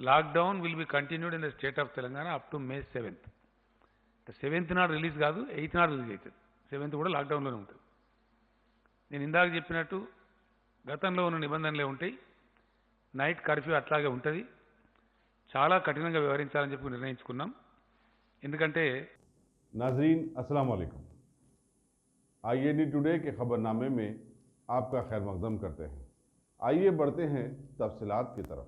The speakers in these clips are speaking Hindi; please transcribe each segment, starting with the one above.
lockdown will be continued in the state of Telangana up to May 7th. The 7th నాడు రిలీజ్ కాదు, 8th నాడు రిలీజ్ అవుతుంది. 7th కూడా లాక్డౌన్లోనే ఉంటుంది. నేను ఇందాక చెప్పినట్టు గతంలో ఉన్న నిబంధనలే ఉంటాయి. నైట్ కర్ఫ్యూ అట్లాగే ఉంటుంది. చాలా కఠినంగా వ్యవహరించాలని చెప్పి నిర్ణయించుకున్నాం. ఎందుకంటే नाजरीन अस्सलाम वालेकुम। IAD टुडे के खबरनामे में आपका खैर मकदम करते हैं। आइए बढ़ते हैं तफसीलात की तरफ।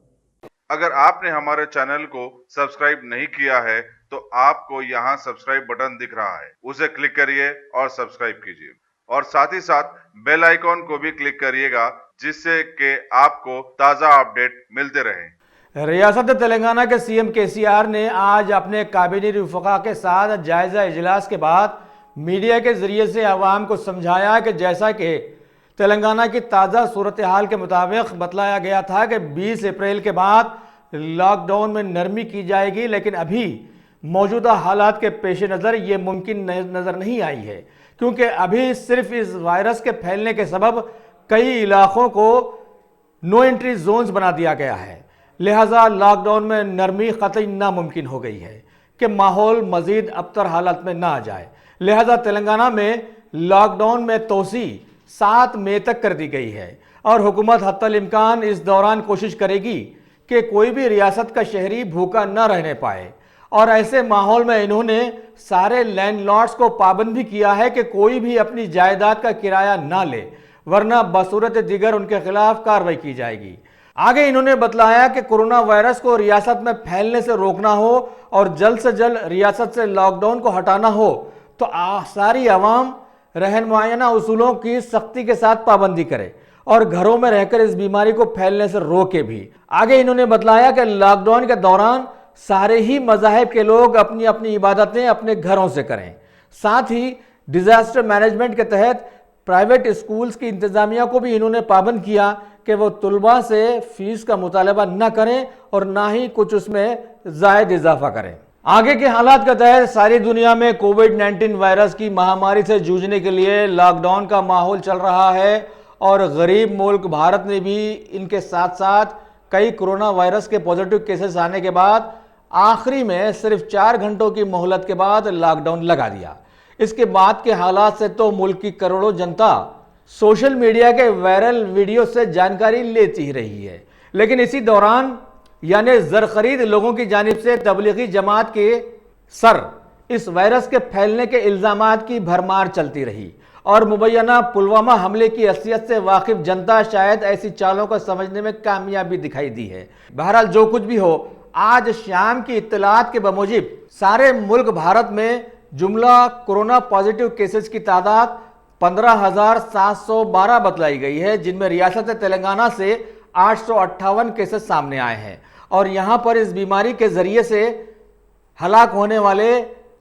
अगर आपने हमारे चैनल को सब्सक्राइब नहीं किया है तो आपको यहाँ सब्सक्राइब बटन दिख रहा है, उसे क्लिक करिए और सब्सक्राइब कीजिए और साथ ही साथ बेल आइकॉन को भी क्लिक करिएगा जिससे कि आपको ताज़ा अपडेट मिलते रहें। रियासत तेलंगाना के सीएम केसीआर ने आज अपने काबिनेट वफका के साथ जायजा इजलास के बाद मीडिया के जरिए से आवाम को समझाया कि जैसा कि तेलंगाना की ताज़ा सूरत हाल के मुताबिक बतलाया गया था कि 20 अप्रैल के बाद लॉकडाउन में नरमी की जाएगी, लेकिन अभी मौजूदा हालात के पेश नज़र ये मुमकिन नज़र नहीं आई है, क्योंकि अभी सिर्फ इस वायरस के फैलने के सबब कई इलाकों को नो एंट्री जोन्स बना दिया गया है। लिहाजा लॉकडाउन में नरमी कतई नामुमकिन हो गई है कि माहौल मज़ीद अबतर हालत में ना आ जाए। लिहाजा तेलंगाना में लॉकडाउन में तोसी 7 मई तक कर दी गई है और हुकूमत हत्तल इम्कान इस दौरान कोशिश करेगी कि कोई भी रियासत का शहरी भूखा न रहने पाए। और ऐसे माहौल में इन्होंने सारे लैंडलॉर्ड्स को पाबंद भी किया है कि कोई भी अपनी जायदाद का किराया ना ले, वरना बसूरत दिगर उनके खिलाफ कार्रवाई की जाएगी। आगे इन्होंने बतलाया कि कोरोना वायरस को रियासत में फैलने से रोकना हो और जल्द से जल्द रियासत से लॉकडाउन को हटाना हो तो सारी आवाम रहनुमायाना उसूलों की सख्ती के साथ पाबंदी करे और घरों में रहकर इस बीमारी को फैलने से रोके भी। आगे इन्होंने बतलाया कि लॉकडाउन के दौरान सारे ही मज़ाहिब के लोग अपनी अपनी इबादतें अपने घरों से करें। साथ ही डिजास्टर मैनेजमेंट के तहत प्राइवेट स्कूल्स की इंतजामिया को भी इन्होंने पाबंद किया कि वो तुलबा से फीस का मुतालबा न करें और ना ही कुछ उसमें ज़ायद इजाफा करें। आगे के हालात के तहत सारी दुनिया में कोविड-19 वायरस की महामारी से जूझने के लिए लॉकडाउन का माहौल चल रहा है और गरीब मुल्क भारत ने भी इनके साथ साथ कई कोरोना वायरस के पॉजिटिव केसेस आने के बाद आखिरी में सिर्फ 4 घंटों की मोहलत के बाद लॉकडाउन लगा दिया। इसके बाद के हालात से तो मुल्क की करोड़ों जनता सोशल मीडिया के वायरल वीडियो से जानकारी लेती ही रही है, लेकिन इसी दौरान यानी ज़र खरीद लोगों की जानिब से तबलीगी जमात के सर इस वायरस के फैलने के इल्ज़ामात की भरमार चलती रही और मुबैना पुलवामा हमले की असलियत से वाकिफ जनता शायद ऐसी चालों को समझने में कामयाबी दिखाई दी है। बहरहाल जो कुछ भी हो, आज शाम की इत्तलात के बमूजिब सारे मुल्क भारत में जुमला कोरोना पॉजिटिव केसेस की तादाद 15,712 बतलाई गई है, जिनमें रियासत तेलंगाना से 858 केसेस सामने आए हैं और यहां पर इस बीमारी के जरिए से हलाक होने वाले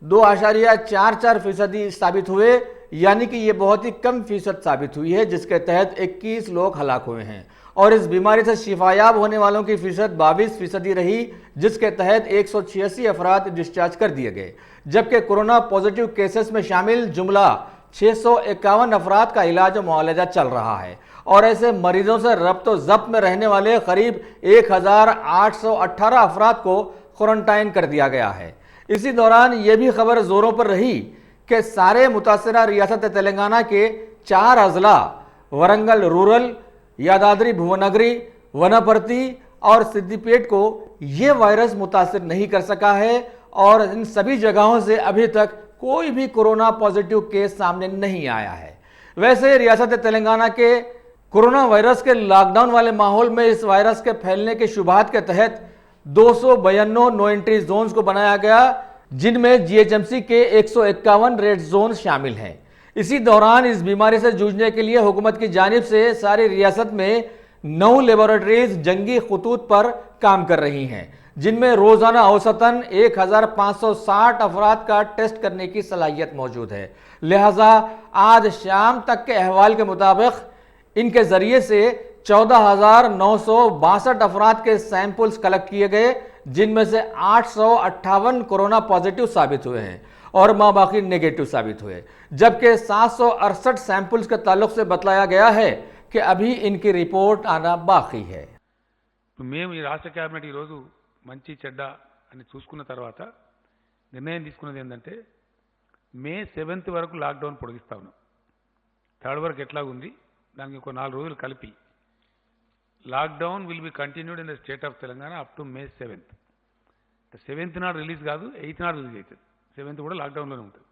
2.44% साबित हुए, यानी कि ये बहुत ही कम फीसद साबित हुई है, जिसके तहत 21 लोग हलाक हुए हैं और इस बीमारी से शिफायाब होने वालों की फीसद 22% रही, जिसके तहत 186 अफराद डिस्चार्ज कर दिए गए, जबकि कोरोना पॉजिटिव केसेस में शामिल जुमला 651 अफराद का इलाज और मुआलजा चल रहा है और ऐसे मरीजों से रब्तो ज़ब्त में रहने वाले करीब 1818 अफराद को क्वारंटाइन कर दिया गया है। इसी दौरान ये भी खबर जोरों पर रही कि सारे मुतासरा रियासत तेलंगाना के 4 अजला वरंगल रूरल, यादाद्री भुवनगरी, वनपर्ती और सिद्दीपेट को ये वायरस मुतासर नहीं कर सका है और इन सभी जगहों से अभी तक कोई भी कोरोना पॉजिटिव केस सामने नहीं आया है। वैसे रियासत तेलंगाना के कोरोना वायरस के लॉकडाउन वाले माहौल में इस वायरस के फैलने के शुबहात के तहत 252 नो एंट्री जोन्स को बनाया गया, जिनमें जीएचएमसी के 151 रेड जोन शामिल हैं। इसी दौरान इस बीमारी से जूझने के लिए हुकूमत की जानिब से सारी रियासत में 9 लेबोरेटरीज जंगी खतूत पर काम कर रही हैं, जिनमें रोजाना औसतन 1560 अफराद का टेस्ट करने की सलाहियत मौजूद है। लिहाजा आज शाम तक के अहवाल के मुताबिक इनके जरिए से 14,962 अफराद के सैंपल्स कलेक्ट किए गए, जिनमें से 858 कोरोना पॉजिटिव साबित हुए हैं और बाकी नेगेटिव साबित हुए, जबकि 768 सैंपल्स के ताल्लुक से बतलाया गया है कि अभी इनकी रिपोर्ट आना बाकी है। మేము ఈ రాష్ట్ర కేబినెట్ ఈరోజు మంచి చెడ్డ అని చూసుకున్న తర్వాత నిర్ణయం తీసుకున్నది ఏంటంటే మే 7th వరకు లాక్డౌన్ పొడిగిస్తా ఉన్నాం. 3rd వరకు ఎట్లాగుంది దానికి ఒక 4 రోజులు కలిపి lockdown will be continued in the state of Telangana up to May 7th. 7th నాడు రిలీజ్ కాదు, 8th నాడు రిలీజ్ అవుతుంది. 7th కూడా లాక్డౌన్లోనే ఉంటుంది.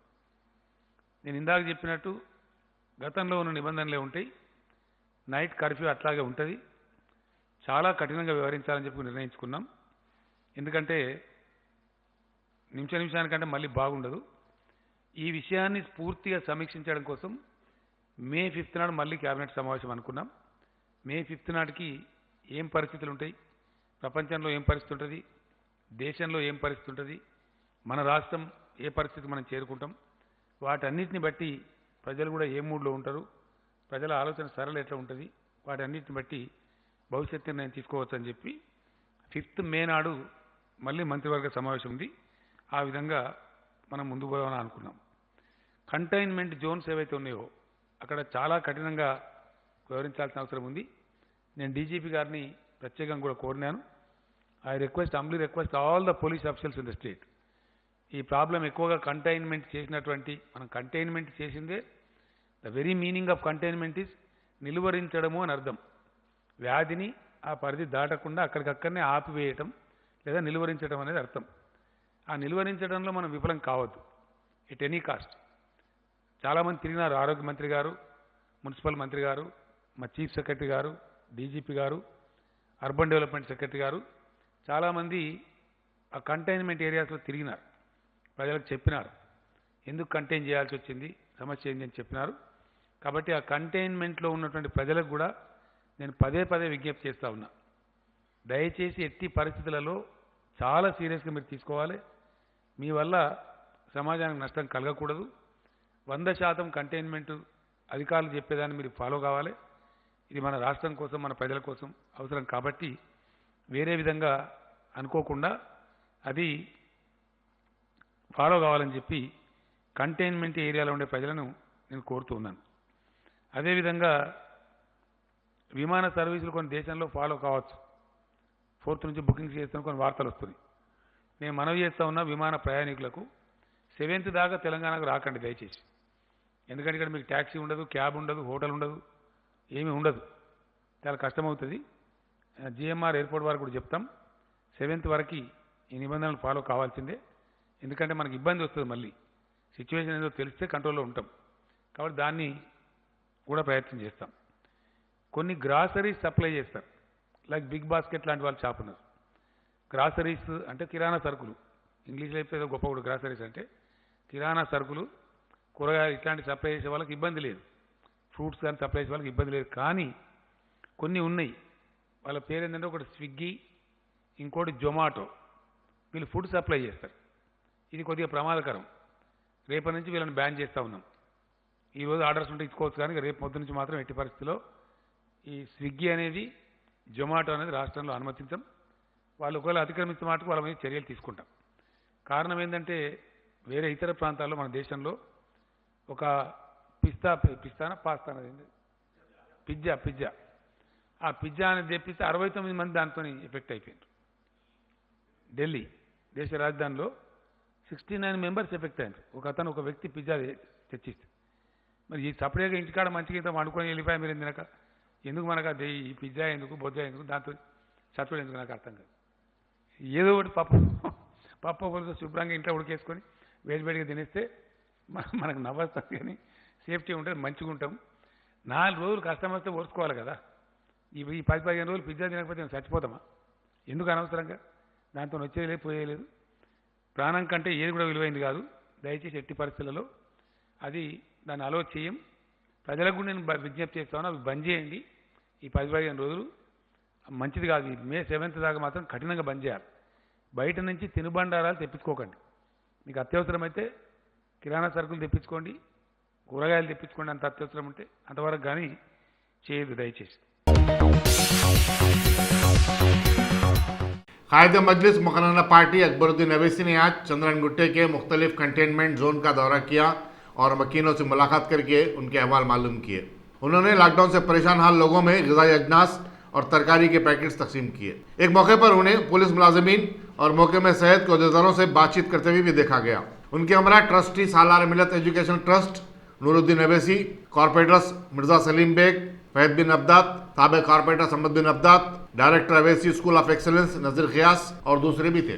నేను ఇందాక చెప్పినట్టు గతంలో ఉన్న నిబంధనలే ఉంటాయి. నైట్ కర్ఫ్యూ అట్లాగే ఉంటుంది. చాలా కఠినంగా వ్యవహరించాలని చెప్పి నిర్ణయించుకున్నాం. ఎందుకంటే నిమిషానికంటే మళ్ళీ బాగుండదు. ఈ విషయాన్ని పూర్తిగా సమీక్షించడం కోసం మే 5th నాడు మళ్ళీ కేబినెట్ సమావేశం అనుకున్నాం. మే 5th నాటికి ఏం పరిస్థితులు ఉంటాయి, ప్రపంచంలో ఏం పరిస్థితి ఉంటుంది, దేశంలో ఏం పరిస్థితి ఉంటుంది, మన రాష్ట్రం ఏ పరిస్థితి మనం చేరుకుంటాం, వాటన్నిటిని బట్టి ప్రజలు కూడా ఏ మూడ్లో ఉంటారు, ప్రజల ఆలోచన సరళ ఎట్లా ఉంటుంది, వాటన్నిటిని బట్టి భవిష్యత్తు నిర్ణయం తీసుకోవచ్చు అని చెప్పి 5th మే నాడు మళ్ళీ మంత్రివర్గ సమావేశం ఉంది. ఆ విధంగా మనం ముందుకు పోదామని అనుకున్నాం. కంటైన్మెంట్ జోన్స్ ఏవైతే ఉన్నాయో అక్కడ చాలా కఠినంగా వ్యవహరించాల్సిన అవసరం ఉంది. నేను డీజీపీ గారిని ప్రత్యేకంగా కూడా కోరినాను. I humbly request all the police officers in the state. ఈ ప్రాబ్లం ఎక్కువగా కంటైన్మెంట్ చేసినటువంటి మనం కంటైన్మెంట్ చేసిందే the very meaning of containment is నిలువరించడము అని అర్థం. వ్యాధిని ఆ పరిధి దాటకుండా అక్కడికక్కడనే ఆపివేయటం లేదా నిలువరించడం అనేది అర్థం. ఆ నిలువరించడంలో మనం విఫలం కావద్దు ఎట్ ఎనీ కాస్ట్. చాలామంది తిరిగినారు, ఆరోగ్య మంత్రి గారు, మున్సిపల్ మంత్రి గారు, మా చీఫ్ సెక్రటరీ గారు, డీజీపీ గారు, అర్బన్ డెవలప్మెంట్ సెక్రటరీ గారు చాలామంది ఆ కంటైన్మెంట్ ఏరియాస్లో తిరిగినారు. ప్రజలకు చెప్పినారు ఎందుకు కంటైన్ చేయాల్సి వచ్చింది, సమస్య ఏంటి అని చెప్పినారు. కాబట్టి ఆ కంటైన్మెంట్లో ఉన్నటువంటి ప్రజలకు కూడా నేను పదే విజ్ఞప్తి చేస్తూ ఉన్నా. దయచేసి ఎట్టి పరిస్థితులలో చాలా సీరియస్గా మీరు తీసుకోవాలి. మీ వల్ల సమాజానికి నష్టం కలగకూడదు. 100% కంటైన్మెంట్ అధికారులు చెప్పేదాన్ని మీరు ఫాలో కావాలి. ఇది మన రాష్ట్రం కోసం, మన ప్రజల కోసం అవసరం. కాబట్టి వేరే విధంగా అనుకోకుండా అది ఫాలో కావాలని చెప్పి కంటైన్మెంట్ ఏరియాలో ఉండే ప్రజలను నేను కోరుతూ ఉన్నాను. అదేవిధంగా విమాన సర్వీసులు కొన్ని దేశంలో ఫాలో కావచ్చు. 4th నుంచి బుకింగ్స్ చేస్తున్న కొన్ని వార్తలు వస్తున్నాయి. నేను మనవి చేస్తూ ఉన్నా విమాన ప్రయాణికులకు 7th దాకా తెలంగాణకు రాకండి దయచేసి. ఎందుకంటే ఇక్కడ మీకు ట్యాక్సీ ఉండదు, క్యాబ్ ఉండదు, హోటల్ ఉండదు, ఏమీ ఉండదు. చాలా కష్టమవుతుంది. జిఎంఆర్ ఎయిర్పోర్ట్ వారికి కూడా చెప్తాం 7th వరకు ఈ నిబంధనలు ఫాలో కావాల్సిందే. ఎందుకంటే మనకి ఇబ్బంది వస్తుంది. మళ్ళీ సిచ్యువేషన్ ఏదో తెలిస్తే కంట్రోల్లో ఉంటాం. కాబట్టి దాన్ని కూడా ప్రయత్నం చేస్తాం. కొన్ని గ్రాసరీస్ సప్లై చేస్తారు. లైక్ బిగ్ బాస్కెట్ లాంటి వాళ్ళు షాప్ ఉన్నారు. గ్రాసరీస్ అంటే కిరాణా సరుకులు, ఇంగ్లీష్లో అయితే ఏదో గొప్ప కూడా గ్రాసరీస్ అంటే కిరాణా సరుకులు, కూరగాయలు ఇట్లాంటి సప్లై చేసే వాళ్ళకి ఇబ్బంది లేదు. ఫ్రూట్స్ కానీ సప్లై చేసే వాళ్ళకి ఇబ్బంది లేదు. కానీ కొన్ని ఉన్నాయి, వాళ్ళ పేరు ఏంటంటే ఒకటి స్విగ్గీ, ఇంకోటి జొమాటో. వీళ్ళు ఫుడ్ సప్లై చేస్తారు. ఇది కొద్దిగా ప్రమాదకరం. రేపటి నుంచి వీళ్ళని బ్యాన్ చేస్తూ ఉన్నాం. ఈరోజు ఆర్డర్స్ ఉంటే ఇచ్చుకోవచ్చు, కానీ రేపు పొద్దు నుంచి మాత్రం ఎట్టి పరిస్థితిలో ఈ స్విగ్గీ అనేది, జొమాటో అనేది రాష్ట్రంలో అనుమతించాం. వాళ్ళు ఒకవేళ అతిక్రమించే మాటకు వాళ్ళ మీద చర్యలు తీసుకుంటాం. కారణం ఏంటంటే వేరే ఇతర ప్రాంతాల్లో మన దేశంలో ఒక పిజ్జా ఆ పిజ్జా అనేది తెప్పిస్తే 69 మంది దాంతో ఎఫెక్ట్ అయిపోయారు. ఢిల్లీ దేశ రాజధానిలో 69 మెంబర్స్ ఎఫెక్ట్ అయ్యారు. ఒక వ్యక్తి పిజ్జా తెచ్చిస్తే. మరి ఈ సపరేట్గా ఇంటికాడ మంచిగా ఇంత వండుకొని వెళ్ళిపోయా మీరు తినక ఎందుకు మనకు అది ఈ పిజ్జా ఎందుకు, బొజ్జా ఎందుకు, దాంతో చచ్చుడు ఎందుకు నాకు అర్థం కాదు. ఏదో ఒకటి పప్పు పులుసు శుభ్రంగా ఇంట్లో ఉడికేసుకొని వేడివేడిగా తినేస్తే మనకు నవ్వొస్తుంది, కానీ సేఫ్టీ ఉంటుంది, మంచిగా ఉంటాం. 4 రోజులు కష్టం వస్తే ఓర్చుకోవాలి కదా. ఈ 10-15 రోజులు పిజ్జా తినకపోతే మేము చచ్చిపోతామా? ఎందుకు అనవసరంగా? దాంతో వచ్చేది లేదు, పోయేలేదు. ప్రాణం కంటే ఏది కూడా విలువైంది కాదు. దయచేసి ఎట్టి పరిస్థితులలో అది దాన్ని అలో చేయం. ప్రజలకు కూడా నేను విజ్ఞప్తి చేస్తాను, అవి బంద్ చేయండి. ఈ 10-15 రోజులు మంచిది కాదు. మే 7th దాకా మాత్రం కఠినంగా బంద్ చేయాలి. బయట నుంచి తినుబండారాలు తెప్పించుకోకండి. మీకు అత్యవసరమైతే కిరాణా సరుకులు తెప్పించుకోండి, కూరగాయలు తెప్పించుకోండి, అంత అత్యవసరం ఉంటే. అంతవరకు కానీ చేయదు దయచేసి. कायद मजलिस मुकर्ररा पार्टी अकबरुद्दीन अवैसी ने आज चंद्रन गुट्टे के मुख्तलिफ कंटेनमेंट जोन का दौरा किया और मकीनों से मुलाकात करके उनके अहवाल मालूम किए। उन्होंने लॉकडाउन से परेशान हाल लोगों में ग़िज़ाई अजनास और तरकारी के पैकेट्स तकसीम किए। एक मौके पर उन्हें पुलिस मुलाजिमीन और मौके में सेहत के अहदेदारों से बातचीत करते हुए भी देखा गया। उनके हमरा trustee Salar Millat education trust Nooruddin Owaisi, corporators Mirza Saleem Baig, Fahad bin Abdad, साबिक corporator Samad bin Abdad, director Owaisi school of excellence Nazir Khiyas और दूसरे भी थे।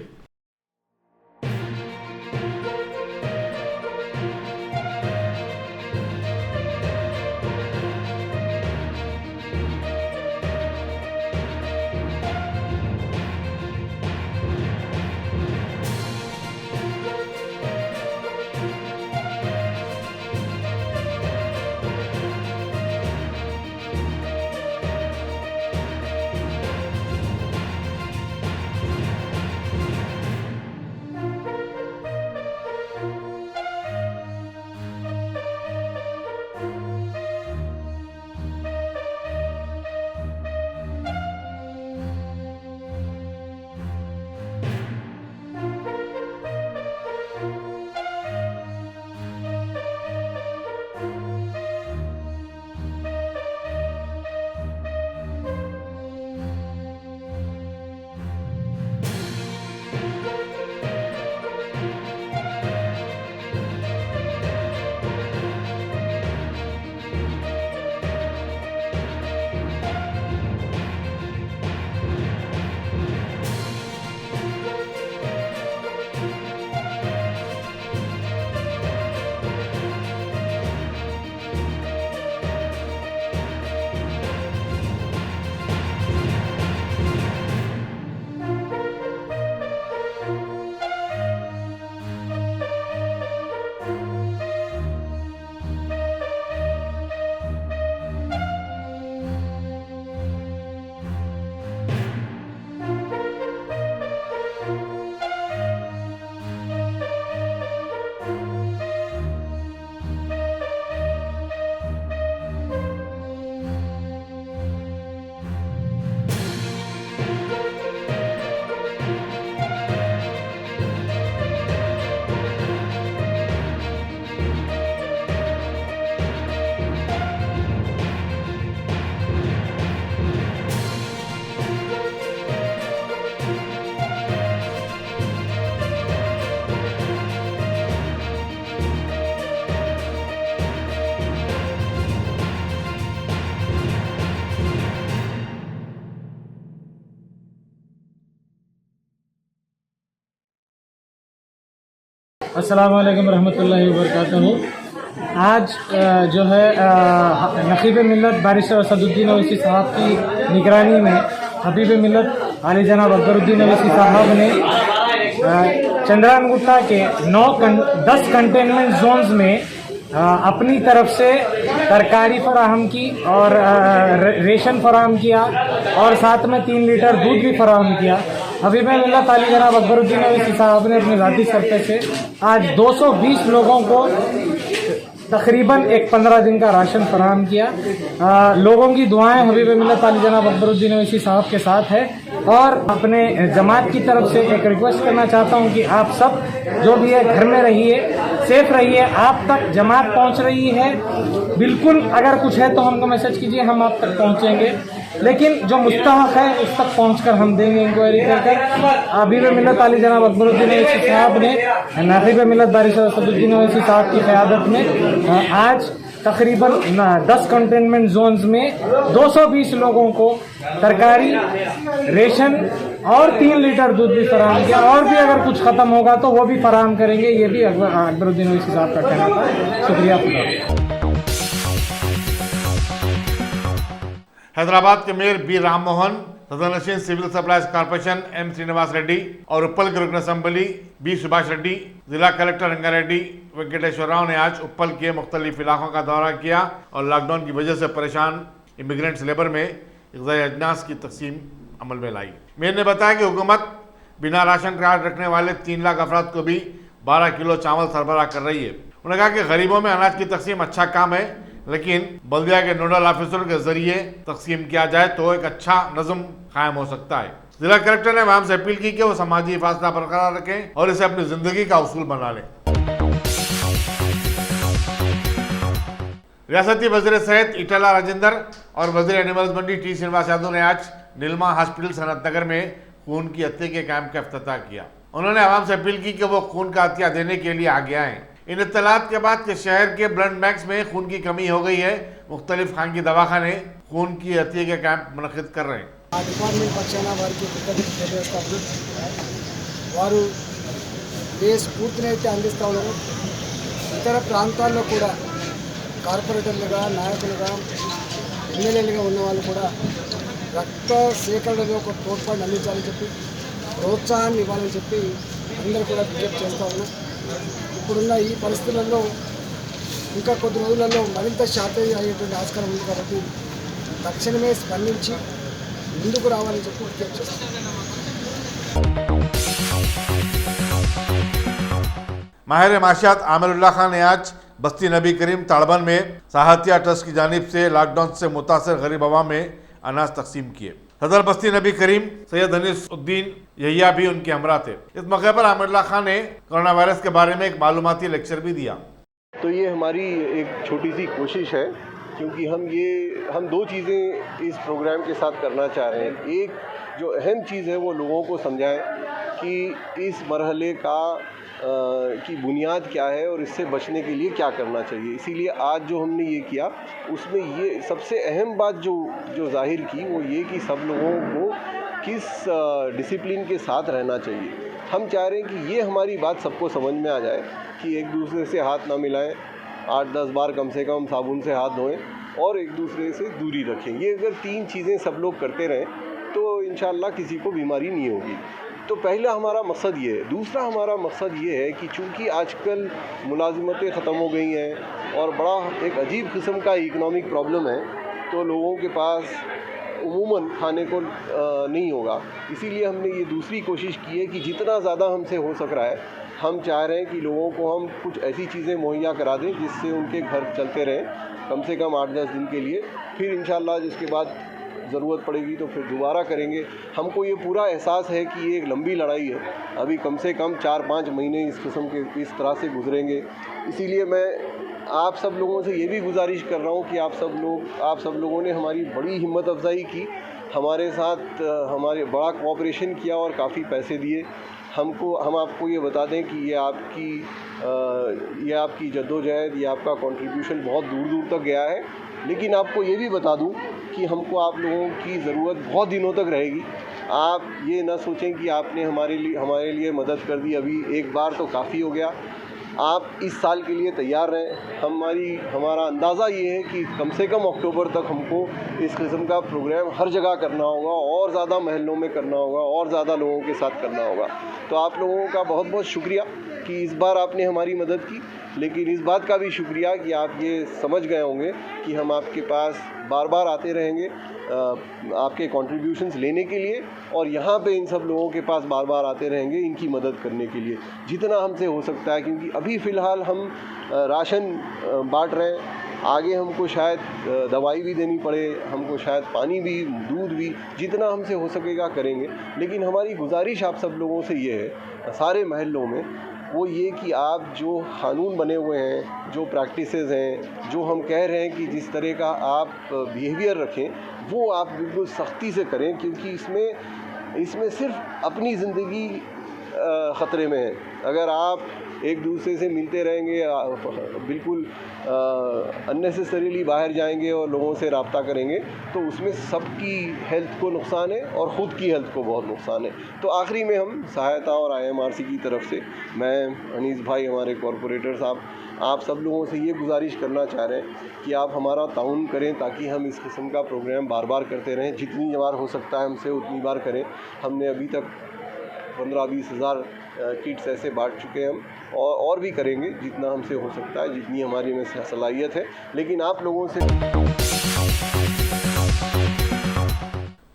अस्सलाम वालेकुम रहमतुल्लाहि व बरकातहू। आज जो है नकीब मिल्लत बारिस्टर असदुद्दीन ओवैसी साहब की निगरानी में हबीब मिल्लत आली जनाब अकबरुद्दीन ओवैसी साहब ने चंद्रानगुट्टा के 10 कंटेनमेंट जोन्स में अपनी तरफ से तरकारी फराहम की और रेशन फराहम किया और साथ में 3 लीटर दूध भी फराहम किया। हबीब मिल्लत आली जनाब अकबरुद्दीन ओवैसी साहब ने अपने ज़ाती सरते से आज 220 लोगों को तकरीबन एक 15 दिन का राशन फराहम किया। लोगों की दुआएं हबीब मिल्लत आली जनाब अकबरुद्दीन ओवैसी साहब के साथ है और अपने जमात की तरफ से एक रिक्वेस्ट करना चाहता हूं कि आप सब जो भी है घर में रहिए, सेफ रहिए। आप तक जमात पहुंच रही है, बिल्कुल अगर कुछ है तो हमको मैसेज कीजिए, हम आप तक पहुंचेंगे। लेकिन जो मुस्तहक है उस तक पहुंचकर हम देंगे इंक्वायरी कर। हबीब मिल्लत आली जनाब अकबरुद्दीन ओवैसी साहब ने नाक़िब मिल्लत बारिस्टर असदुद्दीन ओवैसी साहब की क़यादत में आज तकरीबन 10 कंटेनमेंट जोन्स में 220 लोगों को तरकारी, रेशन और 3 लीटर दूध भी फराहम किया। और भी अगर कुछ खत्म होगा तो वो भी फराहम करेंगे। ये भी अकबरुद्दीन ओवैसी साहब का कहना था। शुक्रिया खुदा। हैदराबाद के मेयर बी राम मोहन, सदनशीन civil supplies corporation M Srinivas Reddy और उप्पल के रुकन असम्बली बी सुभाष रेड्डी, जिला कलेक्टर रंगारेड्डी वेंकटेश्वर राव ने आज उप्पल के मुख्तलिफ इलाकों का दौरा किया और लॉकडाउन की वजह से परेशान इमिग्रेंट्स लेबर में ग़िज़ाई अजनास की तकसीम अमल में लाई। मेयर ने बताया कि हुकूमत बिना राशन कार्ड रखने वाले 3 लाख अफराद को भी 12 किलो चावल सरबराह कर रही है। उन्होंने कहा कि गरीबों में अनाज की तकसीम अच्छा काम है, लेकिन बल्दिया के नोडल ऑफिसरों के जरिए तकसीम किया जाए तो एक अच्छा नज़म कायम हो सकता है। जिला कलेक्टर ने आवाम से अपील की कि वो समाजी फासला बरकरार रखें और इसे अपनी जिंदगी का उसूल बना लें। रियासती वज़ीर सेहत इटला राजेंद्र और वजीर एनिमल्स मंडी टी श्रीनिवास यादव ने आज नीलमा हॉस्पिटल सनत नगर में खून की हत्या के कैंप का इफ्तिताह किया। उन्होंने आवाम से अपील की कि वो खून का हत्या देने के लिए आगे आएं। इन इत्तलात के बाद कि शहर के ब्लड बैंक्स में खून की कमी हो गई है, मुख्तलिफ खानगी दवाखाने खून की हत्या के कैंप मुनक़िद कर रहे हैं। ఆ డిపార్ట్మెంట్ పక్షాన వారికి కృతజ్ఞతలు తెలియజేస్తాము. వారు ఏ స్ఫూర్తినైతే అందిస్తూ ఉన్నారో ఇతర ప్రాంతాల్లో కూడా కార్పొరేటర్లుగా, నాయకులుగా, ఎమ్మెల్యేలుగా ఉన్న వాళ్ళు కూడా రక్త సేకరణలో ఒక తోడ్పాటును అందించాలని చెప్పి, ప్రోత్సాహాన్ని ఇవ్వాలని చెప్పి అందరూ కూడా విజ్ఞప్తి చేస్తూ ఉన్నాం. ఇప్పుడున్న ఈ పరిస్థితులలో ఇంకా కొద్ది రోజులలో మరింత షార్టేజ్ అయ్యేటువంటి ఆస్కారం ఉంది కాబట్టి తక్షణమే స్పందించి ముందుకు రావాలని చెప్పి విజ్ఞప్తి చేస్తున్నాం. माहिर माशियात आमिरुल्लाह खान ने आज बस्ती नबी करीम ताड़बन में साहतिया ट्रस्ट की जानिब से लॉकडाउन से मुतासर गरीब आवाम में अनाज तकसीम किए। सदर बस्ती नबी करीम सैयद अनीसुद्दीन यहिया भी उनके हमरा थे। इस मौके पर आमिरुल्लाह खान ने कोरोना वायरस के बारे में एक मालूमाती लेक्चर भी दिया। तो ये हमारी एक छोटी सी कोशिश है, क्योंकि हम दो चीज़ें इस प्रोग्राम के साथ करना चाह रहे हैं। एक जो अहम चीज़ है वो लोगों को समझाएं कि इस मरहले की बुनियाद क्या है और इससे बचने के लिए क्या करना चाहिए। इसीलिए आज जो हमने ये किया उसमें ये सबसे अहम बात जो ज़ाहिर की वो ये कि सब लोगों को किस डिसिप्लिन के साथ रहना चाहिए। हम चाह रहे हैं कि ये हमारी बात सबको समझ में आ जाए कि एक दूसरे से हाथ ना मिलाएं, 8-10 बार कम से कम साबुन से हाथ धोएं और एक दूसरे से दूरी रखें। ये अगर 3 चीज़ें सब लोग करते रहें तो इंशाअल्लाह किसी को बीमारी नहीं होगी। तो पहला हमारा मकसद ये है। दूसरा हमारा मकसद ये है कि चूँकि आजकल मुलाजिमतें ख़त्म हो गई हैं और बड़ा एक अजीब किस्म का इकनॉमिक प्रॉब्लम है, तो लोगों के पास उमूमन खाने को नहीं होगा। इसीलिए हमने ये दूसरी कोशिश की है कि जितना ज़्यादा हमसे हो सक रहा है हम चाह रहे हैं कि लोगों को हम कुछ ऐसी चीज़ें मुहैया करा दें जिससे उनके घर चलते रहें कम से कम 8-10 दिन के लिए। फिर इंशाअल्लाह जिसके बाद ज़रूरत पड़ेगी तो फिर दोबारा करेंगे। हमको ये पूरा एहसास है कि ये एक लंबी लड़ाई है, अभी कम से कम 4-5 महीने इस किस्म के इस तरह से गुजरेंगे। इसीलिए मैं आप सब लोगों से ये भी गुजारिश कर रहा हूँ कि आप सब लोगों ने हमारी बड़ी हिम्मत अफजाई की, हमारे साथ हमारे बड़ा कोऑपरेशन किया और काफ़ी पैसे दिए। हम आपको ये बता दें कि ये आपकी जद्दोजहद, ये आपका कंट्रीब्यूशन बहुत दूर दूर तक गया है। लेकिन आपको ये भी बता दूं कि हमको आप लोगों की ज़रूरत बहुत दिनों तक रहेगी। आप ये ना सोचें कि आपने हमारे लिए मदद कर दी, अभी एक बार तो काफ़ी हो गया। आप इस साल के लिए तैयार रहें। हमारा अंदाज़ा ये है कि कम से कम अक्टूबर तक हमको इस किस्म का प्रोग्राम हर जगह करना होगा और ज़्यादा महलों में करना होगा और ज़्यादा लोगों के साथ करना होगा। तो आप लोगों का बहुत बहुत शुक्रिया कि इस बार आपने हमारी मदद की, लेकिन इस बात का भी शुक्रिया कि आप ये समझ गए होंगे कि हम आपके पास बार बार आते रहेंगे आपके कंट्रीब्यूशंस लेने के लिए, और यहाँ पे इन सब लोगों के पास बार बार आते रहेंगे इनकी मदद करने के लिए जितना हमसे हो सकता है। क्योंकि अभी फ़िलहाल हम राशन बांट रहे हैं, आगे हमको शायद दवाई भी देनी पड़े, हमको शायद पानी भी, दूध भी, जितना हमसे हो सकेगा करेंगे। लेकिन हमारी गुजारिश आप सब लोगों से ये है सारे महलों में, वो ये कि आप जो कानून बने हुए हैं, जो प्रैक्टिसेस हैं, जो हम कह रहे हैं कि जिस तरह का आप बिहेवियर रखें वो आप बिल्कुल सख्ती से करें, क्योंकि इसमें सिर्फ अपनी ज़िंदगी ख़तरे में है। अगर आप एक दूसरे से मिलते रहेंगे, बिल्कुल अननेसेसरीली बाहर जाएंगे और लोगों से रब्ता करेंगे तो उसमें सबकी हेल्थ को नुकसान है और ख़ुद की हेल्थ को बहुत नुकसान है। तो आखिरी में हम सहायता और IMRC की तरफ से मैं अनीस भाई, हमारे कॉरपोरेटर साहब, आप सब लोगों से ये गुजारिश करना चाह रहे हैं कि आप हमारा ताउन करें ताकि हम इस किस्म का प्रोग्राम बार बार करते रहें। जितनी बार हो सकता है हमसे उतनी बार करें। हमने अभी तक 15-20 हज़ार किट्स ऐसे बांट चुके हैं हम, और भी करेंगे जितना हमसे हो सकता है, जितनी हमारी में सलाहियत है। लेकिन आप लोगों से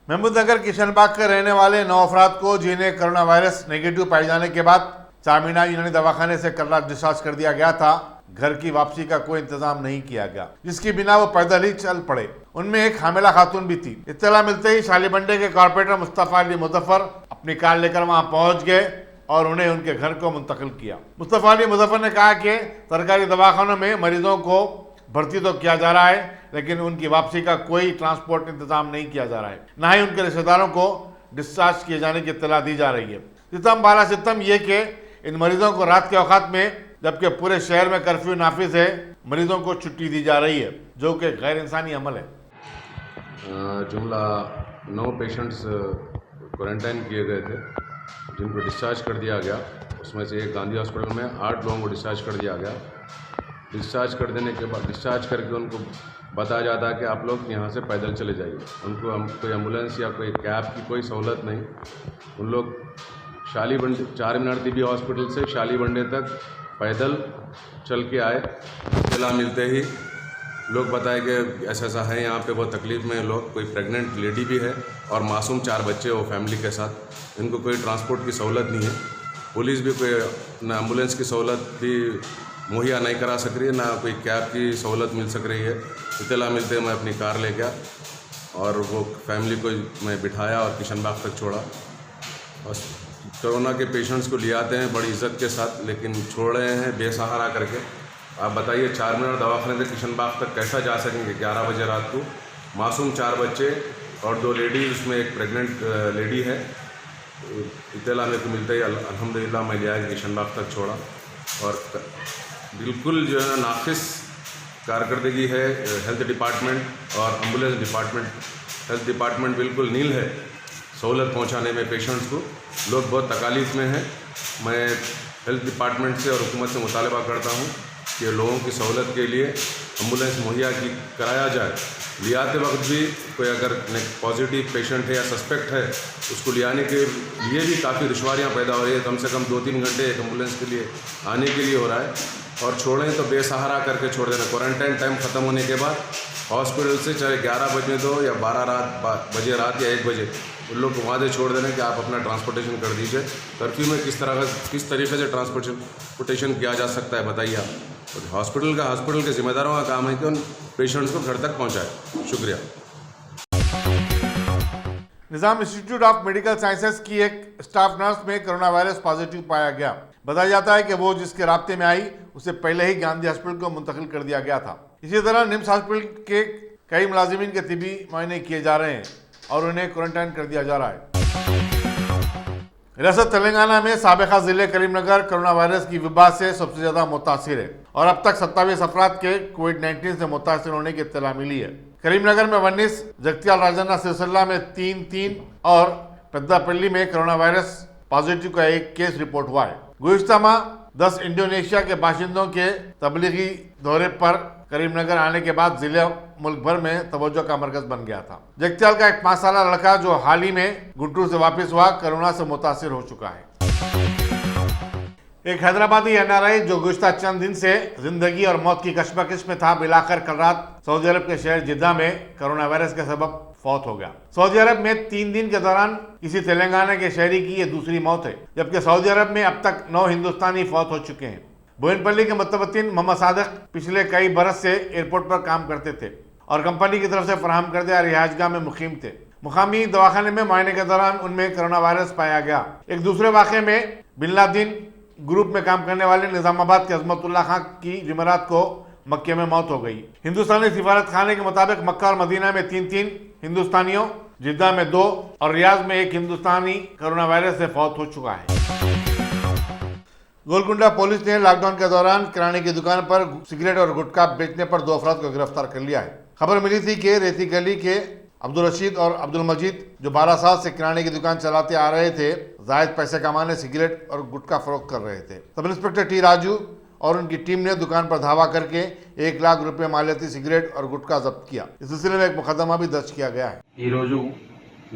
महमूदनगर किशनबाग के रहने वाले 9 अफराद को जिन्हें कोरोना वायरस नेगेटिव पाए जाने के बाद चामीना यूनानी दवाखाने से कल रात डिस्चार्ज कर दिया गया था, घर की वापसी का कोई इंतजाम नहीं किया गया, जिसकी बिना वो पैदल ही चल पड़े। उनमें एक हामिला खातून भी थी। इत्तला मिलते ही शालीबंडे के कॉर्पोरेटर मुस्तफ़ा अली मुजफ्फर अपनी कार लेकर वहां पहुंच गए और उन्हें उनके घर को मुंतकिल किया। मुस्तफ़ा अली मुजफ्फर ने कहा कि सरकारी दवाखानों में मरीजों को भर्ती तो किया जा रहा है, लेकिन उनकी वापसी का कोई ट्रांसपोर्ट इंतजाम नहीं किया जा रहा है, ना ही उनके रिश्तेदारों को डिस्चार्ज किए जाने की इत्तला दी जा रही है। सितम बाला सितम ये कि इन मरीजों को रात के औकात में, जबकि पूरे शहर में कर्फ्यू नाफिज है, मरीजों को छुट्टी दी जा रही है, जो कि गैर इंसानी अमल है। जुमला 9 पेशेंट्स क्वारंटाइन किए गए थे, जिनको डिस्चार्ज कर दिया गया। उसमें से एक गांधी हॉस्पिटल में 8 लोगों को डिस्चार्ज कर दिया गया। डिस्चार्ज कर देने के बाद, डिस्चार्ज करके उनको बताया जाता है कि आप लोग यहाँ से पैदल चले जाइए। उनको हम कोई एम्बुलेंस या कोई कैब की कोई सहूलत नहीं। उन लोग शाली बंडे 4 मीनार टीबी हॉस्पिटल से शाली बंडे तक पैदल चल के आए। इत्तला मिलते ही लोग बताए कि ऐसा ऐसा है यहाँ पे, बहुत तकलीफ़ में लोग, कोई प्रेग्नेंट लेडी भी है और मासूम 4 बच्चे वो फैमिली के साथ। इनको कोई ट्रांसपोर्ट की सहूलत नहीं है। पुलिस भी कोई ना एम्बुलेंस की सहूलत भी मुहैया नहीं करा सक रही है, ना कोई कैब की सहूलत मिल सक रही है। इत्तला मिलते मैं अपनी कार ले गया और वो फैमिली को मैं बिठाया और किशनबाग तक छोड़ा। और कोरोना के पेशेंट्स को ले आते हैं बड़ी इज्जत के साथ, लेकिन छोड़ रहे हैं बेसहारा करके। आप बताइए 4 मीनार दवाखाने से किशनबाग तक कैसा जा सकेंगे 11 बजे रात को? मासूम 4 बच्चे और 2 लेडीज, उसमें एक प्रेग्नेंट लेडी है। इत्तला मेरे को मिलते ही अल्हम्दुलिल्लाह मैं ले आया, किशनबाग तक छोड़ा। और बिल्कुल जो है नाक़िस कारकर्दगी है हेल्थ डिपार्टमेंट और एम्बुलेंस डिपार्टमेंट। हेल्थ डिपार्टमेंट बिल्कुल नील है सहूलत पहुंचाने में पेशेंट्स को। लोग बहुत तकालीफ में हैं। मैं हेल्थ डिपार्टमेंट से और हुकूमत से मुतालबा करता हूं कि लोगों की सहूलत के लिए एम्बुलेंस मुहैया कराया जाए। ले आते वक्त भी कोई अगर पॉजिटिव पेशेंट है या सस्पेक्ट है, उसको ले आने के लिए भी काफ़ी दुश्वारियाँ पैदा हो रही है। कम से कम 2-3 घंटे एक एम्बुलेंस के लिए आने के लिए हो रहा है। और छोड़ें तो बेसहारा करके छोड़ देना। क्वारंटाइन टाइम ख़त्म होने के बाद हॉस्पिटल से चाहे 11 बजे दो या 12 बजे रात या 1 बजे उन लोग को वहाँ से छोड़ देना कि आप अपना ट्रांसपोर्टेशन कर दीजिए। कर्फ्यू में किस तरीके से ट्रांसपोर्टेशन किया जा सकता है बताइए आप। हॉस्पिटल के जिम्मेदारों का काम है कि उन पेशेंट्स को घर तक पहुँचाए। शुक्रिया। निजाम इंस्टीट्यूट ऑफ मेडिकल साइंसेज की एक स्टाफ नर्स में कोरोना वायरस पॉजिटिव पाया गया। बताया जाता है कि वो जिसके राब्ते में आई उसे पहले ही गांधी हॉस्पिटल को मुंतकिल कर दिया गया था। इसी तरह निम्स हॉस्पिटल के कई मुलाजिमीन के तिबी मुआयने किए जा रहे हैं और उन्हें क्वारंटाइन कर दिया जा रहा है। रियासत तेलंगाना में साबिका जिले करीमनगर कोरोना वायरस की वबा से सबसे ज्यादा मुतासिर है और अब तक 27 अफराद के कोविड-19 से मुतासिर होने की इत्तला मिली है। करीमनगर में 19, जगत्याल राजन्ना सिलसिला में 3 और पेद्दापल्ली में कोरोना वायरस पॉजिटिव का एक केस रिपोर्ट हुआ है। गुज़िश्ता माह 10 इंडोनेशिया के बाशिंदों के तबलीगी दौरे पर करीमनगर आने के बाद जिला मुल्क भर में तवज्जो का मरकज बन गया था। जगत्याल का एक 5 साल लड़का जो हाल ही में गुंटूर से वापस हुआ कोरोना से मुतासिर हो चुका है। एक हैदराबादी एनआरआई जो गुज़िश्ता चंद दिन से जिंदगी और मौत की कशमकश में था, मिलाकर कल रात सऊदी अरब के शहर जिद्दा में कोरोना वायरस के सबब फौत हो गया। सऊदी अरब में 3 दिन के दौरान किसी तेलंगाना के शहरी की ये दूसरी मौत है, जबकि सऊदी अरब में अब तक 9 हिंदुस्तानी फौत हो चुके हैं। बोयनपल्ली के मुतवत्तिन मोहम्मद सादिक पिछले कई बरस से एयरपोर्ट पर काम करते थे और कंपनी की तरफ से फराहम करदे रिहायशगाह में मुकीम थे। मुकामी दवाखाने में मुआयने के दौरान उनमें कोरोना वायरस पाया गया। एक दूसरे वाक़े में बिन लादेन ग्रुप में काम करने वाले निजामाबाद के अजमतुल्लाह खां की जुमेरात को मक्के में मौत हो गई। हिंदुस्तानी सिफारत खाने के मुताबिक मक्का और मदीना में 3 हिंदुस्तानियों, जिद्दा में 2 और रियाज में 1 हिंदुस्तानी कोरोना वायरस से फौत हो चुका है। गोलकुंडा पुलिस ने लॉकडाउन के दौरान किराने की दुकान पर सिगरेट और गुटखा बेचने पर 2 अफराद को गिरफ्तार कर लिया है। खबर मिली थी कि रेती गली के अब्दुल रशीद और अब्दुल मजीद जो 12 साल से किराने की दुकान चलाते आ रहे थे, जायद पैसे कमाने सिगरेट और गुटखा फरोख्त कर रहे थे। सब इंस्पेक्टर टी राजू और उनकी टीम ने दुकान पर धावा करके 1 लाख रुपए मालियती सिगरेट और गुटखा जब्त किया। इस सिलसिले में एक मुकदमा भी दर्ज किया गया है। ఈ రోజు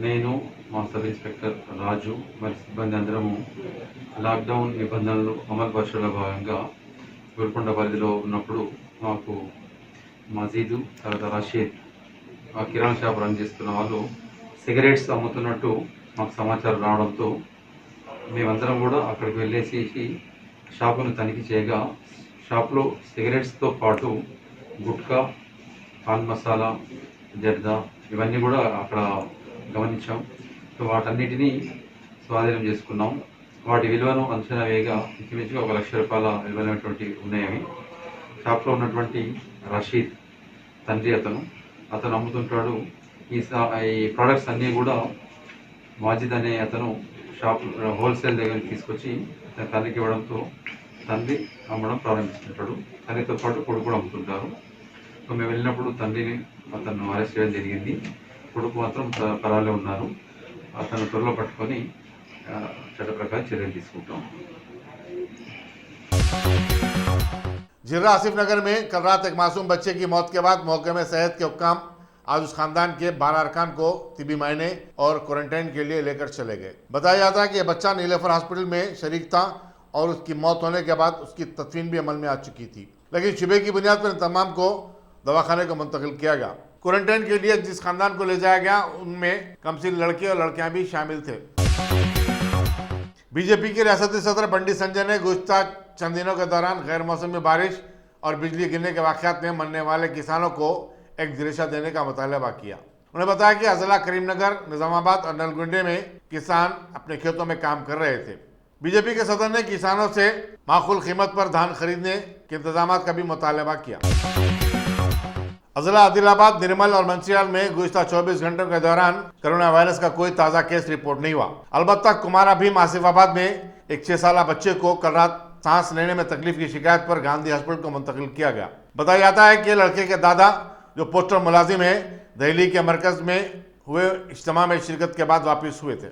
నేను మా సబ్ ఇన్స్పెక్టర్ రాజు మరి సిబ్బంది అందరము లాక్డౌన్ నిబంధనలు అమలు పరచడంలో భాగంగా గోల్కొండ పరిధిలో ఉన్నప్పుడు మాకు మజీదు తర్వాత రషీద్ ఆ కిరాణా షాప్ రన్ చేస్తున్న వాళ్ళు సిగరెట్స్ అమ్ముతున్నట్టు మాకు సమాచారం రావడంతో మేమందరం కూడా అక్కడికి వెళ్ళేసి షాపును తనిఖీ చేయగా షాప్లో సిగరెట్స్తో పాటు గుట్కా, పాన్ మసాలా, జర్దా ఇవన్నీ కూడా అక్కడ గమనించాం. సో వాటన్నిటినీ స్వాధీనం చేసుకున్నాం. వాటి విలువను అంచనా వేయగా ఇంచుమించుగా 1 లక్ష రూపాయల విలువైనటువంటి ఉన్నాయని. షాప్లో ఉన్నటువంటి రషీద్ తండ్రి అతను అమ్ముతుంటాడు. ఈ ప్రోడక్ట్స్ అన్నీ కూడా మాజిద్ అనే అతను షాప్ హోల్సేల్ దగ్గరికి తీసుకొచ్చి తన తండ్రికి ఇవ్వడంతో తండ్రి అమ్మడం ప్రారంభిస్తుంటాడు. తండ్రితో పాటు కొడుకు కూడా అమ్ముతుంటారు. సో మేము వెళ్ళినప్పుడు తండ్రిని అతను అరెస్ట్ చేయడం జరిగింది. కొడుకు మాత్రం పరాలే ఉన్నారు. అతను త్వరలో పట్టుకొని చట్ట ప్రకారం చర్యలు తీసుకుంటాం. जिला आसिफ नगर में कल रात एक मासूम बच्चे की मौत के बाद मौके में सेहत के हुक्काम आज उस खानदान के 12 अरकान को तिबी मायने और क्वारंटाइन के लिए लेकर चले गए। बताया जाता है कि यह बच्चा नीलेफर हॉस्पिटल में शरीक था और उसकी मौत होने के बाद उसकी तदफीन भी अमल में आ चुकी थी, लेकिन शुबे की बुनियाद पर इन तमाम को दवाखाने को मुंतकिल किया गया। क्वारंटाइन के लिए जिस खानदान को ले जाया गया उनमें कमसिन लड़के और लड़कियां भी शामिल थे। बीजेपी के रियासती सदर पंडित संजय ने गुज़श्ता चंद दिनों के दौरान गैर मौसमी बारिश और बिजली गिरने के वाक़यात में मरने वाले किसानों को एक दिलासा देने का मुतालबा किया। उन्होंने बताया कि अजला करीमनगर, निजामाबाद और नलगुंडे में किसान अपने खेतों में काम कर रहे थे। बीजेपी के सदर ने किसानों से माकूल कीमत पर धान खरीदने के इंतजाम का भी मुतालबा किया। अजला आदिलाबाद, निर्मल और मंचियाल में गुज़श्ता 24 घंटों के दौरान कोरोना वायरस का कोई ताज़ा केस रिपोर्ट नहीं हुआ। अलबत्ता कुमारा भीम आसिफाबाद में एक 6 साल बच्चे को कल रात सांस लेने में तकलीफ की शिकायत पर गांधी हॉस्पिटल को मुंतकिल किया गया। बताया जाता है कि लड़के के दादा जो पोस्टर मुलाजिम है दिल्ली के मरकज में हुए इज्तिमा में शिरकत के बाद वापस हुए थे।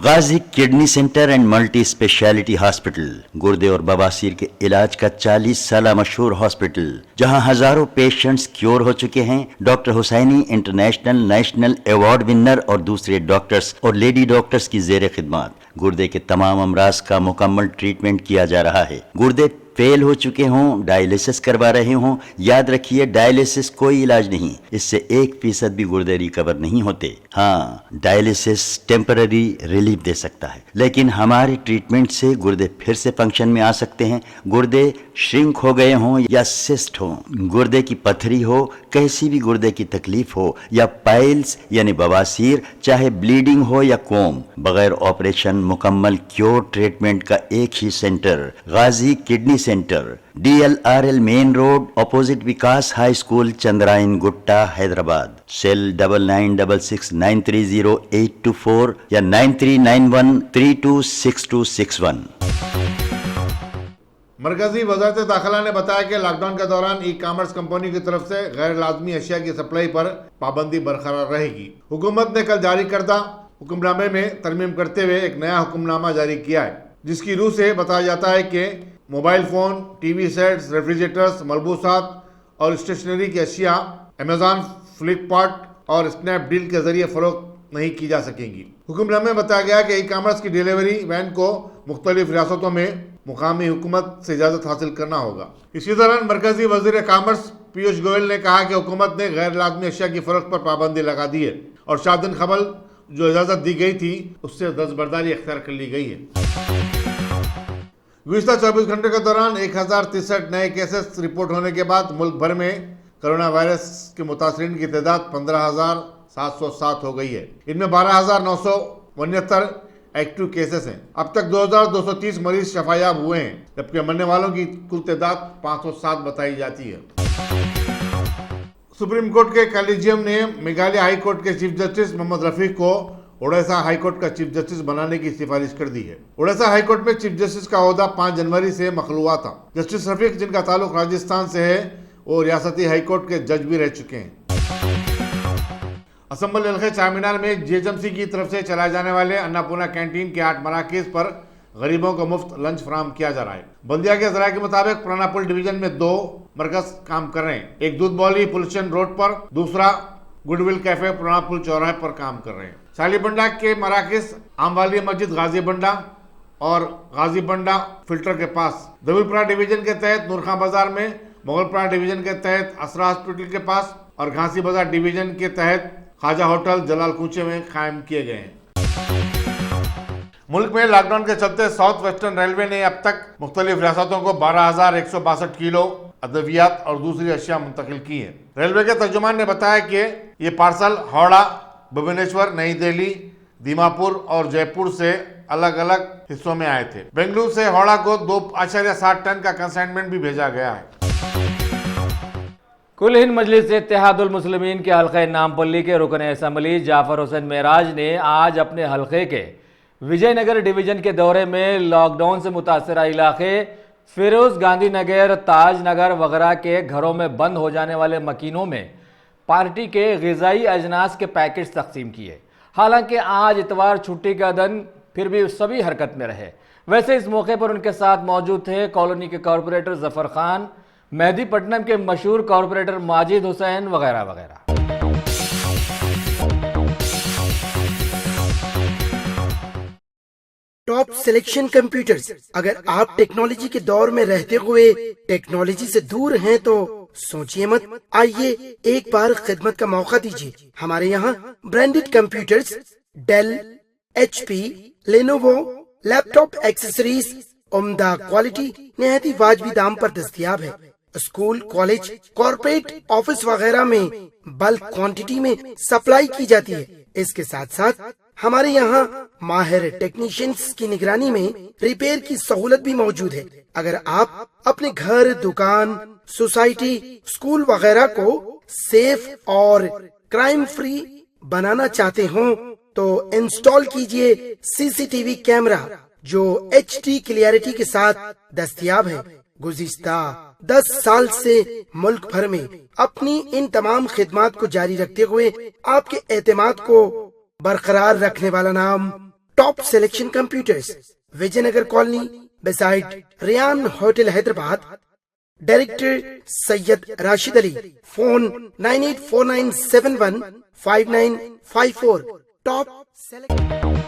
Ghazi kidney centre and multi speciality hospital गुर्दे और बवासीर के इलाज का 40 साल मशहूर हॉस्पिटल जहां हजारों पेशेंट्स क्योर हो चुके हैं। Doctor Hussaini international national award winner और दूसरे डॉक्टर्स और लेडी डॉक्टर्स की जेर खिदमत गुर्दे के तमाम अमराज का मुकम्मल ट्रीटमेंट किया जा रहा है। गुर्दे फेल हो चुके हों, डायलिसिस करवा रहे हों, याद रखिए डायलिसिस कोई इलाज नहीं, इससे 1% भी गुर्दे रिकवर नहीं होते। हाँ, डायलिसिस टेम्पररी रिलीफ दे सकता है, लेकिन हमारे ट्रीटमेंट से गुर्दे फिर से फंक्शन में आ सकते हैं। गुर्दे श्रिंक हो गए हों या सिस्ट हो, गुर्दे की पथरी हो, कैसी भी गुर्दे की तकलीफ हो या पाइल्स यानी बवासीर, चाहे ब्लीडिंग हो या कोम, बगैर ऑपरेशन मुकम्मल क्योर ट्रीटमेंट का एक ही centre Ghazi kidney centre, DLRL main road opposite Vikas high school, Chandrayan Gutta, Hyderabad. Cell 9966930824 या 9391326261। मरकजी वजारत दाखिला ने बताया कि लॉकडाउन के दौरान ई कॉमर्स कंपनी की तरफ से गैर लाजमी अशिया की सप्लाई पर पाबंदी बरकरार रहेगी। हुकूमत ने कल जारी करदा हुक्मनामे में तरमीम करते हुए एक नया हुक्मनामा जारी किया है, जिसकी रूह से बताया जाता है कि mobile phone, TV sets, refrigerators, मलबूसात और स्टेशनरी की अशिया अमेज़ॉन, फ्लिपकार्ट और स्नैपडील के जरिए फरोख्त नहीं की जा सकेंगी। हुक्मनामे में बताया गया कि ई कॉमर्स की डिलीवरी वैन को मुख्तलिफ रियासतों में मुकामी हुकूमत से इजाज़त हासिल करना होगा। इसी दौरान मरकजी वज़ीर कॉमर्स पीयूष गोयल ने कहा कि हुकूमत ने गैर लाजमी अशिया की फरोख्त पर पाबंदी लगा दी है और शादिन खबल जो इजाज़त दी गई थी उससे दस्तबरदारी इख्तियार कर ली गई है। गुज़श्ता 24 घंटे के दौरान 1063 नए केसेस रिपोर्ट होने के बाद मुल्क भर में कोरोना वायरस के मुतासरीन की तादाद 15,707 हो गई है। इनमें 12,969 एक्टिव केसेस हैं। अब तक 2,230 मरीज शफायाब हुए हैं, जबकि मरने वालों की कुल तादाद 507 बताई जाती है। सुप्रीम कोर्ट के कॉलेजियम ने मेघालय हाई कोर्ट के चीफ जस्टिस मोहम्मद रफीक को ओडिशा हाई कोर्ट का चीफ जस्टिस बनाने की सिफारिश कर दी है। ओडिशा हाई कोर्ट में चीफ जस्टिस का ओहदा 5 जनवरी से मखलूआ था। जस्टिस रफीक, जिनका ताल्लुक राजस्थान से है, वो रियासती हाई कोर्ट के जज भी रह चुके हैं। असम्बल हल्के चारमीनार में GHMC की तरफ से चलाए जाने वाले अन्नपूर्णा कैंटीन के 8 मराकज़ पर गरीबों को मुफ्त लंच फराहम किया जा रहा है। बल्दिया के जराये के मुताबिक पुराना पुल डिवीजन में 2 मरकज काम कर रहे हैं। एक दूध बौली पुलशन रोड पर, दूसरा गुडविल कैफे पुराना पुल चौराहे पर काम कर रहे हैं। शालीबंडा के मराकज़ आमवाली मस्जिद गाजी बंडा और गाजी बंडा फिल्टर के पास, दबीपुरा डिवीजन के तहत नूरखां बाजार में, मुगलपुरा डिवीजन के तहत असरा हॉस्पिटल के पास और घासी बाजार डिवीजन के तहत खाजा होटल जलाल कूचे में कायम किए गए हैं। मुल्क में लॉकडाउन के चलते साउथ वेस्टर्न रेलवे ने अब तक मुख्तलिफ रियासतों को 12,162 किलो अद्वियात और दूसरी अशिया मुंतकिल की है। रेलवे के तर्जुमान ने बताया कि ये पार्सल हावड़ा, भुवनेश्वर, नई दिल्ली, दीमापुर और जयपुर से अलग अलग हिस्सों में आए थे। बेंगलुरु से हावड़ा को 2.7 टन का कंसाइनमेंट भी भेजा गया है। कुल हिंद मजलिस इत्तेहादुल मुस्लिमीन के हल्के नामपल्ली के रुकन असम्बली जाफर हुसैन मेराज ने आज अपने हल्के के विजयनगर डिवीजन के दौरे में लॉकडाउन से मुतासरा इलाके फिरोज गांधी नगर, ताज नगर वगैरह के घरों में बंद हो जाने वाले मकीनों में पार्टी के ग़िज़ाई अजनास के पैकेट्स तकसीम किए। हालांकि आज इतवार छुट्टी का दिन, फिर भी सभी हरकत में रहे। वैसे इस मौके पर उनके साथ मौजूद थे कॉलोनी के कॉरपोरेटर जफर खान, मेहदीपट्टनम के मशहूर कॉरपोरेटर माजिद हुसैन वगैरह वगैरह। Top selection computers. अगर आप टेक्नोलॉजी के दौर में रहते हुए टेक्नोलॉजी से दूर हैं तो सोचिए मत, आइए एक बार खिदमत का मौका दीजिए। हमारे यहाँ branded computers Dell, HP, Lenovo, laptop accessories उम्दा क्वालिटी निहायती वाजबी दाम पर दस्तयाब है। स्कूल, कॉलेज, कॉर्पोरेट, ऑफिस वगैरह में बल्क क्वांटिटी में सप्लाई की जाती है। इसके साथ साथ हमारे यहाँ माहिर टेक्नीशियंस की निगरानी में रिपेयर की सहूलत भी मौजूद है। अगर आप अपने घर, दुकान, सोसाइटी, स्कूल वगैरह को सेफ और क्राइम फ्री बनाना चाहते हो तो इंस्टॉल कीजिए CCTV कैमरा जो HD क्लियरिटी के साथ दस्तयाब है। गुज़िश्ता 10 साल से मुल्क भर में अपनी इन तमाम खिदमात को जारी रखते हुए आपके एतमाद को बरकरार रखने वाला नाम top selection computers, Vijayanagar colony beside Riyan hotel Hyderabad. Director Syed Rashid Ali. Phone 9849715954। Top selection.